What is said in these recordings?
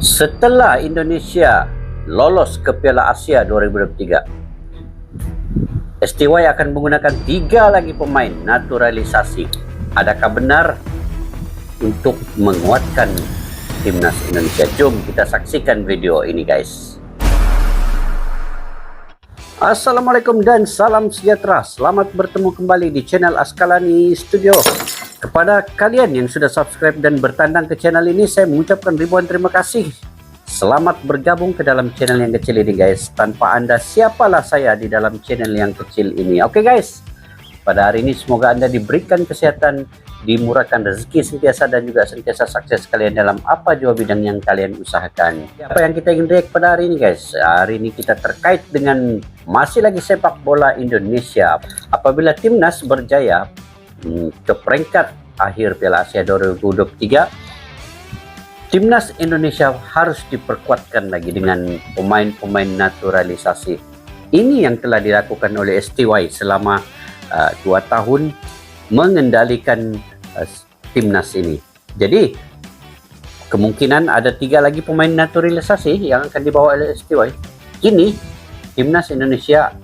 Setelah Indonesia lolos ke Piala Asia 2023, STY akan menggunakan 3 lagi pemain naturalisasi. Adakah benar untuk menguatkan timnas Indonesia? Jom kita saksikan video ini, guys. Assalamualaikum dan salam sejahtera. Selamat bertemu kembali di channel Askalani Studio. Kepada kalian yang sudah subscribe dan bertandang ke channel ini, saya mengucapkan ribuan terima kasih. Selamat bergabung ke dalam channel yang kecil ini, guys. Tanpa Anda, siapalah saya di dalam channel yang kecil ini. Oke, guys. Pada hari ini semoga Anda diberikan kesehatan, dimurahkan rezeki sentiasa, dan juga sentiasa sukses kalian dalam apa jua bidang yang kalian usahakan. Apa yang kita ingin react pada hari ini, guys? Hari ini kita terkait dengan masih lagi sepak bola Indonesia. Apabila timnas berjaya ke peringkat akhir Piala Asia 2023, timnas Indonesia harus diperkuatkan lagi dengan pemain-pemain naturalisasi. Ini yang telah dilakukan oleh STY selama 2 tahun mengendalikan timnas ini. Jadi kemungkinan ada 3 lagi pemain naturalisasi yang akan dibawa oleh STY. Kini timnas Indonesia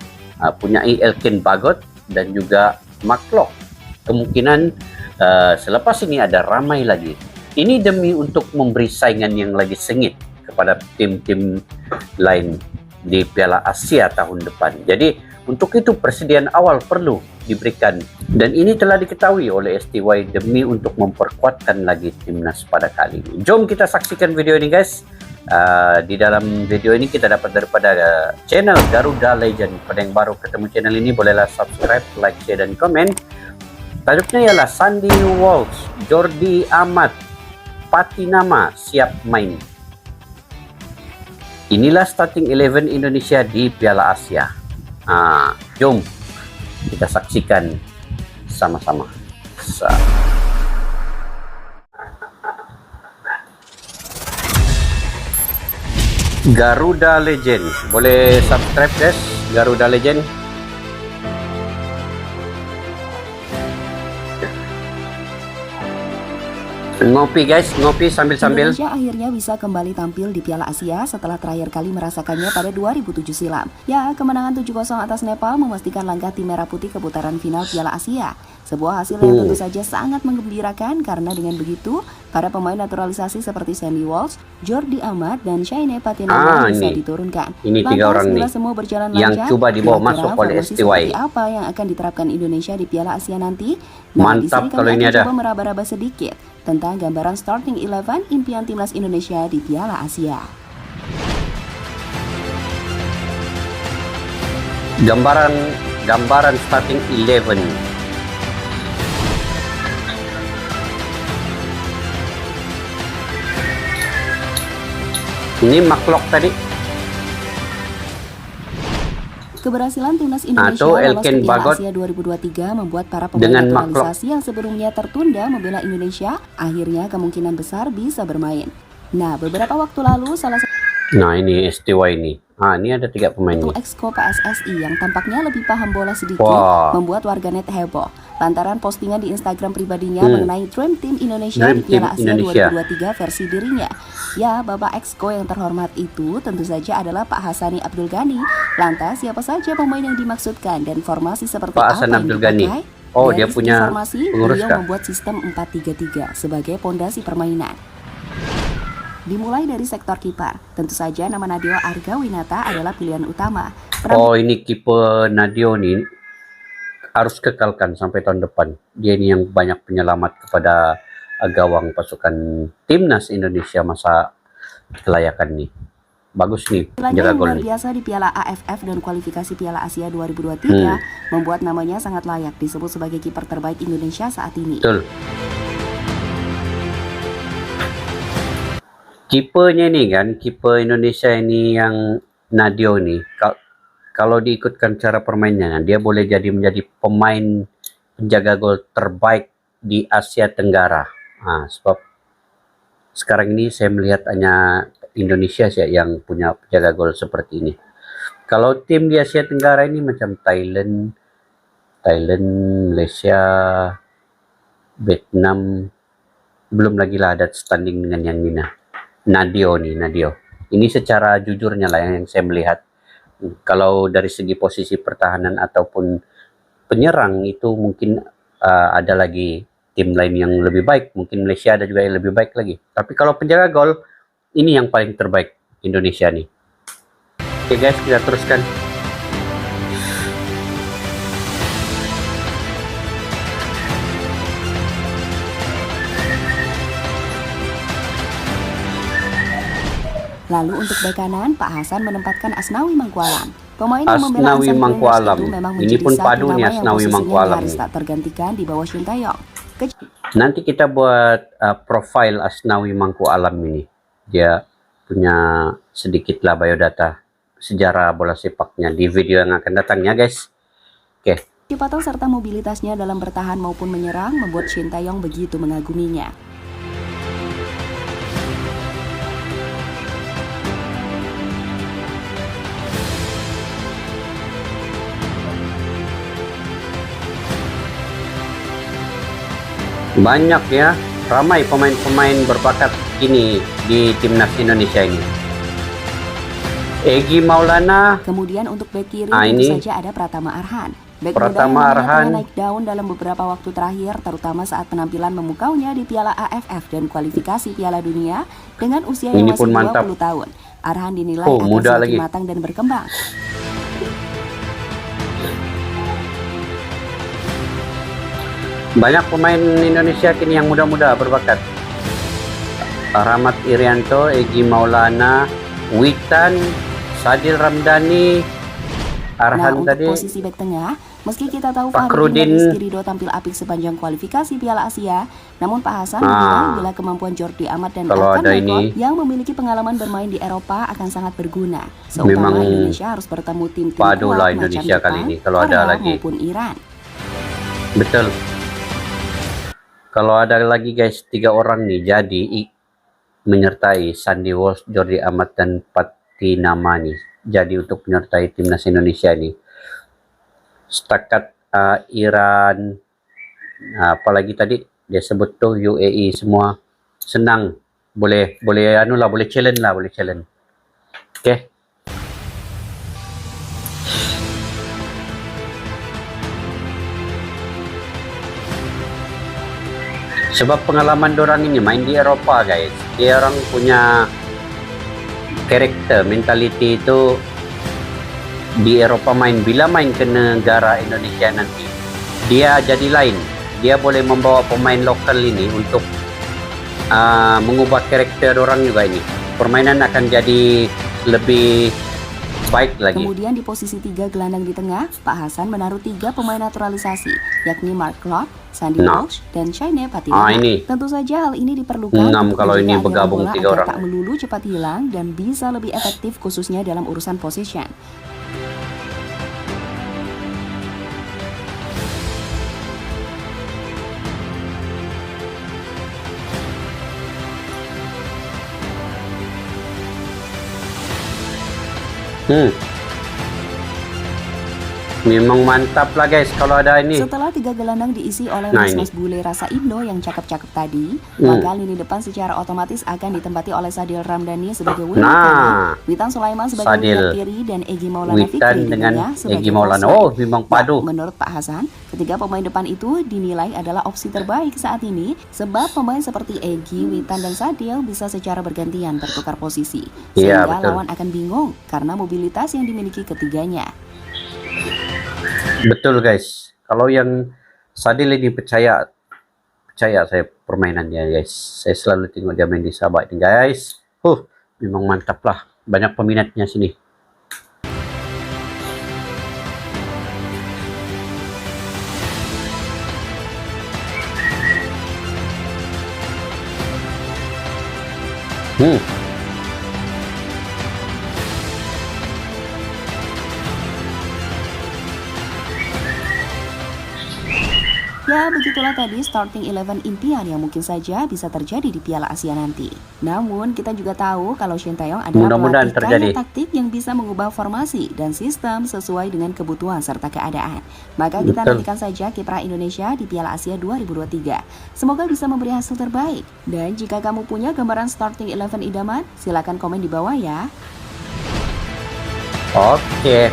punya Elkin Bagot dan juga Maklok. Kemungkinan selepas ini ada ramai lagi. Ini demi untuk memberi saingan yang lagi sengit kepada tim-tim lain di Piala Asia tahun depan. Jadi untuk itu persediaan awal perlu diberikan, dan ini telah diketahui oleh STY demi untuk memperkuatkan lagi timnas pada kali ini. Jom kita saksikan video ini, guys. Di dalam video ini kita dapat daripada channel Garuda Legend. Pada yang baru ketemu channel ini, bolehlah subscribe, like, share, dan komen. Tajuknya ialah Sandy Walsh, Jordi Amat, Patinama siap main. Inilah starting 11 Indonesia di Piala Asia. Jom kita saksikan sama-sama. Garuda Legend, boleh subscribe, guys. Garuda Legend. Ngopi, guys, ngopi sambil-sambil. Indonesia akhirnya bisa kembali tampil di Piala Asia setelah terakhir kali merasakannya pada 2007 silam. Ya, kemenangan 7-0 atas Nepal memastikan langkah tim Merah Putih ke putaran final Piala Asia. Sebuah hasil yang tentu saja sangat menggembirakan karena dengan begitu, para pemain naturalisasi seperti Sandy Walsh, Jordi Amat, dan Shane Patinama bisa diturunkan. Ini 3 orang nih semua berjalan yang lancar, coba dibawa masuk oleh STY. Apa yang akan diterapkan Indonesia di Piala Asia nanti? Mantap kalau ini ada. Coba meraba-raba sedikit tentang gambaran starting 11 impian timnas Indonesia di Piala Asia. Gambaran starting 11. Ini Maklok tadi. Keberhasilan timnas Indonesia lolos ke Piala Asia 2023 membuat para pemain naturalisasi yang sebelumnya tertunda membela Indonesia akhirnya kemungkinan besar bisa bermain. Nah, beberapa waktu lalu salah satu ini STY ini. Ini ada 3 pemain nih. Exco PSSI yang tampaknya lebih paham bola sedikit membuat warganet heboh lantaran postingan di Instagram pribadinya mengenai Dream Team Indonesia di Piala Asia 2023 versi dirinya. Ya, Bapak Exco yang terhormat itu tentu saja adalah Pak Hassani Abdul Ghani. Lantas siapa saja pemain yang dimaksudkan dan formasi seperti Pak Hasan apa Abdul yang dipakai? Ghani. Dia punya formasi, pengurus beliau membuat sistem 4-3-3 sebagai pondasi permainan. Dimulai dari sektor kiper, tentu saja nama Nadeo Argawinata adalah pilihan utama. Ini kiper Nadeo nih harus kekalkan sampai tahun depan. Dia ini yang banyak penyelamat kepada gawang pasukan timnas Indonesia masa kelayakan nih. Bagus nih, jaga gol luar biasa di Piala AFF dan kualifikasi Piala Asia 2023 membuat namanya sangat layak disebut sebagai kiper terbaik Indonesia saat ini. Betul. Kipernya ini kan, kiper Indonesia ini yang Nadeo nih, kalau diikutkan cara permainnya, dia boleh menjadi pemain penjaga gol terbaik di Asia Tenggara. Sebab sekarang ini saya melihat hanya Indonesia sih yang punya penjaga gol seperti ini. Kalau tim di Asia Tenggara ini macam Thailand, Malaysia, Vietnam, belum lagi lah ada standing dengan yang ini. Nadio. Ini secara jujurnya lah yang saya melihat. Kalau dari segi posisi pertahanan ataupun penyerang itu mungkin ada lagi tim lain yang lebih baik. Mungkin Malaysia ada juga yang lebih baik lagi. Tapi kalau penjaga gol, ini yang paling terbaik Indonesia nih. Oke guys, kita teruskan. Lalu untuk bek kanan, Pak Hasan menempatkan Asnawi Mangkualam. Pemain yang membela Asnawi Ansan Mangkualam. itu memang Ini menjadi pun satu padu nih nama yang Asnawi posisinya Mangkualam nyaris nih. tak tergantikan di bawah Shin Taeyong. Nanti kita buat profil Asnawi Mangkualam ini. Dia punya sedikitlah biodata sejarah bola sepaknya di video yang akan datang ya guys. Oke. Kecepatan serta mobilitasnya dalam bertahan maupun menyerang membuat Shin Taeyong begitu mengaguminya. Banyak ya, ramai pemain-pemain berbakat ini di timnas Indonesia ini. Egy Maulana. Kemudian untuk bek kiri ini tentu saja ada Pratama Arhan. Bek muda Pratama yang Arhan tengah naik daun dalam beberapa waktu terakhir, terutama saat penampilan memukaunya di Piala AFF dan kualifikasi Piala Dunia dengan usia yang ini masih pun mantap. 20 tahun. Arhan dinilai akan muda semakin lagi. matang dan berkembang. Banyak pemain Indonesia kini yang muda-muda berbakat. Rahmat Irianto, Egy Maulana, Witan, Sadil Ramdhani, Arhan Untuk tadi. posisi bek tengah, meski kita tahu Fakhrudin. Fahruddin dan Rizky Ridho tampil apik sepanjang kualifikasi Piala Asia, namun Pak Hasan menilai bila kemampuan Jordi Amat dan kalau Elkan ada Bagot ini, yang memiliki pengalaman bermain di Eropa akan sangat berguna. Seumpama memang Indonesia harus bertemu tim-tim padu kuat lah macam Indonesia Jepang, kali ini kalau ada Korea lagi. maupun Iran. Betul. Kalau ada lagi guys, 3 orang nih jadi menyertai Sandy Walsh, Jordi Amat dan Pati Nama nih. Jadi untuk menyertai timnas Indonesia nih. Setakat Iran, apalagi tadi dia sebut tuh UAE, semua senang. Boleh challenge lah, boleh challenge. Oke. Sebab pengalaman dorang ini main di Eropa guys, dia orang punya karakter, mentality itu di Eropa main. Bila main ke negara Indonesia nanti, dia jadi lain. Dia boleh membawa pemain lokal ini untuk mengubah karakter orang juga ini. Permainan akan jadi lebih baik lagi. Kemudian di posisi 3 gelandang di tengah, Pak Hasan menaruh 3 pemain naturalisasi, yakni Mark Klok, Sandy Walsh, dan Shane Patinama. Ini Tentu saja hal ini diperlukan 6 untuk kalau ini menjaga bergabung aliran 3 bola orang. agar tak melulu cepat hilang dan bisa lebih efektif khususnya dalam urusan possession. Memang mantap lah guys kalau ada ini. Setelah 3 gelandang diisi oleh Mas Bule Rasa Indo yang cakep-cakep tadi, maka lini depan secara otomatis akan ditempati oleh Sadil Ramdhani sebagai winger kanan, Witan Sulaiman sebagai winger kiri, dan Egy Maulana Fikri dengan sebagai Egy Maulana. Memang padu. Menurut Pak Hasan, ketiga pemain depan itu dinilai adalah opsi terbaik saat ini sebab pemain seperti Egy, Witan, dan Sadil bisa secara bergantian bertukar posisi, sehingga lawan akan bingung karena mobilitas yang dimiliki ketiganya. Betul guys, kalau yang Sadil ini percaya saya permainannya guys. Saya selalu tengok dia main di Sabah ini guys. Memang mantap lah, banyak peminatnya sini. Ya, Ya, begitulah tadi starting 11 impian yang mungkin saja bisa terjadi di Piala Asia nanti. Namun, kita juga tahu kalau Shin Taeyong adalah Mudah-mudahan pelatih kaya terjadi. taktik yang bisa mengubah formasi dan sistem sesuai dengan kebutuhan serta keadaan. Maka kita Betul. nantikan saja kiprah Indonesia di Piala Asia 2023. Semoga bisa memberi hasil terbaik. Dan jika kamu punya gambaran starting 11 idaman, silakan komen di bawah ya. Oke.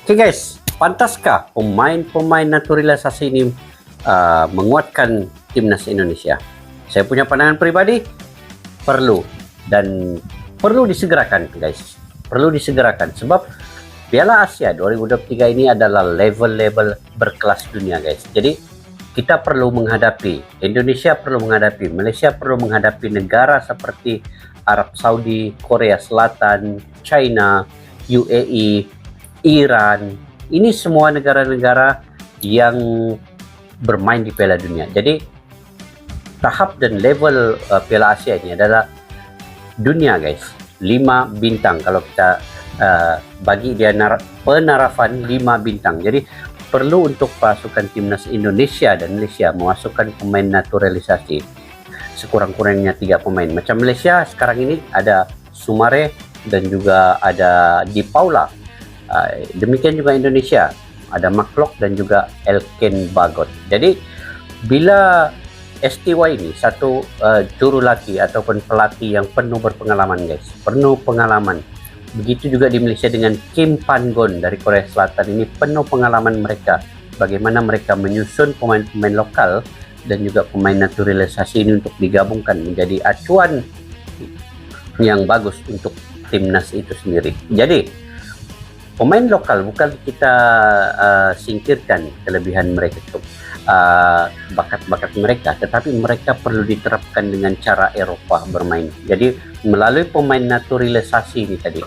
Oke guys, pantaskah pemain-pemain naturalisasi ini menguatkan timnas Indonesia? Saya punya pandangan pribadi, perlu dan perlu disegerakan guys. Perlu disegerakan sebab Piala Asia 2023 ini adalah level-level berkelas dunia guys. Jadi kita perlu menghadapi, Indonesia perlu menghadapi, Malaysia perlu menghadapi negara seperti Arab Saudi, Korea Selatan, China, UAE, Iran. Ini semua negara-negara yang bermain di Piala Dunia. Jadi tahap dan level Piala Asia ini adalah dunia guys. 5 bintang kalau kita bagi dia penarafan 5 bintang. Jadi perlu untuk pasukan timnas Indonesia dan Malaysia memasukkan pemain naturalisasi sekurang-kurangnya 3 pemain. Macam Malaysia sekarang ini ada Sumare dan juga ada Di Paula. Demikian juga Indonesia ada Maklok dan juga Elken Bagot. Jadi bila STY ini satu jurulati ataupun pelatih yang penuh berpengalaman guys, penuh pengalaman. Begitu juga di Malaysia dengan Kim Pan-gon dari Korea Selatan, ini penuh pengalaman mereka bagaimana mereka menyusun pemain-pemain lokal dan juga pemain naturalisasi ini untuk digabungkan menjadi acuan yang bagus untuk timnas itu sendiri. Jadi pemain lokal bukan kita singkirkan kelebihan mereka itu, bakat-bakat mereka, tetapi mereka perlu diterapkan dengan cara Eropa bermain. Jadi melalui pemain naturalisasi ini tadi,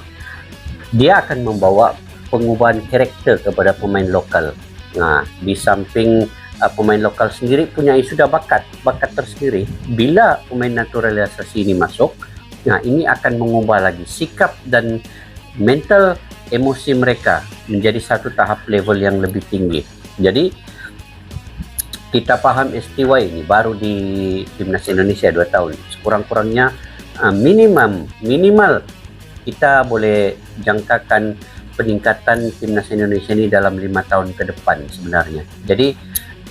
dia akan membawa pengubahan karakter kepada pemain lokal. Nah, di samping pemain lokal sendiri punya sudah bakat tersendiri, bila pemain naturalisasi ini masuk, nah ini akan mengubah lagi sikap dan mental emosi mereka menjadi satu tahap level yang lebih tinggi. Jadi kita paham STY ini baru di timnas Indonesia 2 tahun. Sekurang-kurangnya minimal kita boleh jangkakan peningkatan timnas Indonesia ini dalam 5 tahun ke depan sebenarnya. Jadi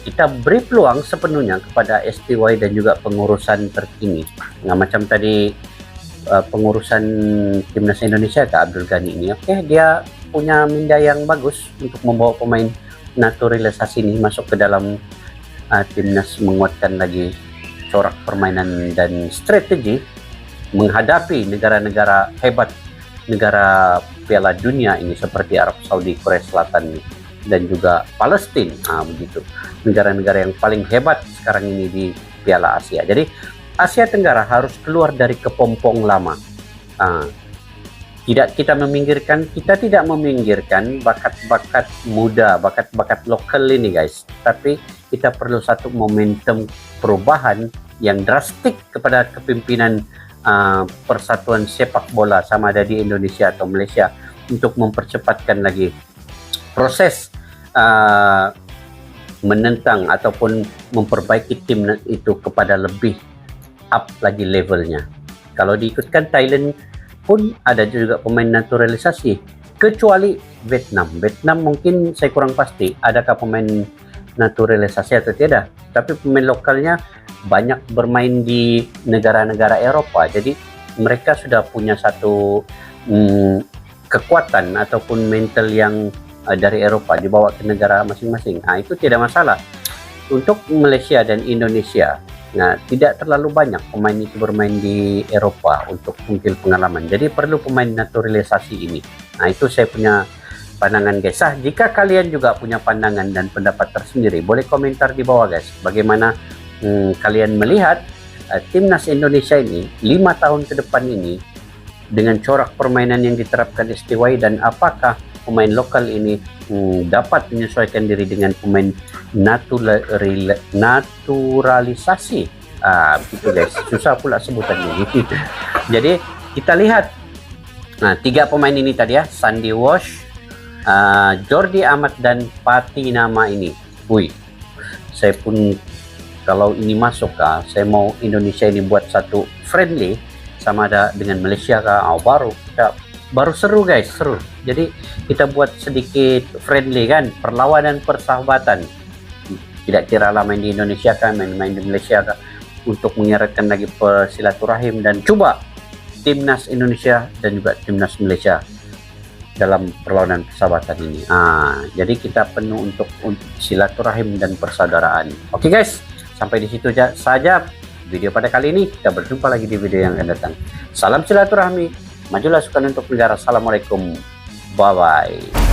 kita beri peluang sepenuhnya kepada STY dan juga pengurusan terkini. Nah, macam tadi pengurusan timnas Indonesia ke Abdul Ghani ini, dia punya minda yang bagus untuk membawa pemain naturalisasi ini masuk ke dalam timnas, menguatkan lagi corak permainan dan strategi menghadapi negara-negara hebat, negara Piala Dunia ini seperti Arab Saudi, Korea Selatan dan juga Palestina. Begitu negara-negara yang paling hebat sekarang ini di Piala Asia. Jadi Asia Tenggara harus keluar dari kepompong lama. Tidak kita tidak meminggirkan bakat-bakat muda, bakat-bakat lokal ini guys. Tapi kita perlu satu momentum perubahan yang drastik kepada kepimpinan persatuan sepak bola, sama ada di Indonesia atau Malaysia, untuk mempercepatkan lagi proses menentang ataupun memperbaiki tim itu kepada lebih up lagi levelnya. Kalau diikutkan Thailand pun ada juga pemain naturalisasi, kecuali Vietnam. Vietnam mungkin saya kurang pasti adakah pemain naturalisasi atau tidak, tapi pemain lokalnya banyak bermain di negara-negara Eropa. Jadi mereka sudah punya satu kekuatan ataupun mental yang dari Eropa dibawa ke negara masing-masing. Itu tidak masalah. Untuk Malaysia dan Indonesia, nah, tidak terlalu banyak pemain itu bermain di Eropa untuk mungkin pengalaman. Jadi perlu pemain naturalisasi ini. Nah, itu saya punya pandangan guys. Jika kalian juga punya pandangan dan pendapat tersendiri, boleh komentar di bawah guys. Bagaimana kalian melihat timnas Indonesia ini 5 tahun ke depan ini dengan corak permainan yang diterapkan STY, dan apakah pemain lokal ini dapat menyesuaikan diri dengan pemain naturalisasi. Begitu guys, susah pula sebutannya. Jadi kita lihat 3 pemain ini tadi ya, Sandy Walsh, Jordi Amat dan Patinama ini. Wih, saya pun kalau ini masuk saya mau Indonesia ini buat satu friendly sama ada dengan Malaysia baru seru guys, seru. Jadi kita buat sedikit friendly kan, perlawanan persahabatan. Tidak kira lah main di Indonesia main di Malaysia untuk mengeratkan lagi silaturahim dan coba timnas Indonesia dan juga timnas Malaysia dalam perlawanan persahabatan ini. Jadi kita penuh untuk silaturahim dan persaudaraan. Oke guys, sampai di situ saja video pada kali ini. Kita berjumpa lagi di video yang akan datang. Salam silaturahmi, majulah sukan untuk negara. Assalamualaikum, bye bye.